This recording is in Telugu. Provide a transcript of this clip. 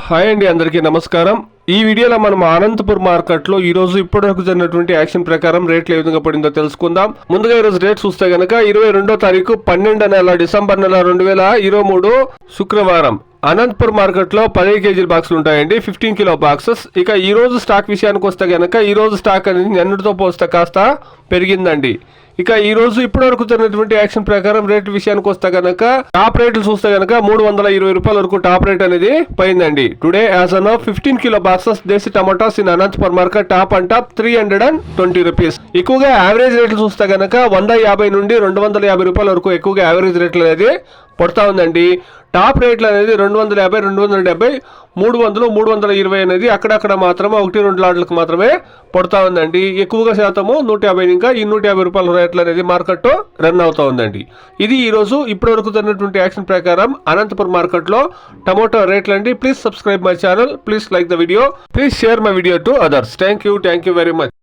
హాయ్ అండి, అందరికీ నమస్కారం. ఈ వీడియోలో మనం అనంతపూర్ మార్కెట్లో ఈ రోజు ఇప్పటివరకు జరిగినటువంటి యాక్షన్ ప్రకారం రేట్లు ఏ విధంగా పడిందో తెలుసుకుందాం. ముందుగా ఈ రోజు రేట్ చూస్తే గనక 22వ తారీఖు 12వ నెల డిసెంబర్ నెల 2023 శుక్రవారం అనంతపూర్ మార్కెట్ లో 10 కేజీల బాక్సులు ఉంటాయండి, 15 కిలో బాక్సెస్. ఇక ఈ రోజు స్టాక్ విషయానికి వస్తే గనక ఈ రోజు స్టాక్ అనేది నిన్నటితో పోస్తే కాస్త పెరిగిందండి. ఇక ఈ రోజు ఇప్పటి వరకు జరిగినటువంటి యాక్షన్ ప్రకారం రేట్ విషయానికి వస్తే గనక టాప్ రేట్లు చూస్తే గనక 320 రూపాయల వరకు టాప్ రేట్ అనేది పోయిందండి. Today as an 15 kilo boxes desi tomatoes in Anantapur market top and top 320 rupees. ఎక్కువగా యావరేజ్ రేట్లు చూస్తే గనక 150 నుండి 250 రూపాయల వరకు ఎక్కువగా యావరేజ్ రేట్లు అనేది పడుతూ ఉందండి. టాప్ రేట్లు అనేది 250, 270, 300, 320 అనేది అక్కడక్కడ మాత్రమే 1-2 లాట్లకు మాత్రమే పడుతూ ఉందండి. ఎక్కువగా శాతము 150, ఇంకా ఈ 150 రూపాయల రేట్లు అనేది మార్కెట్ రన్ అవుతా ఉందండి. ఇది ఈ రోజు ఇప్పటి వరకు జరిగినటువంటి యాక్షన్ ప్రకారం అనంతపురం మార్కెట్ లో టమోటో రేట్లు అండి. Please subscribe my channel, please like the video, please share my video to others. Thank you very much.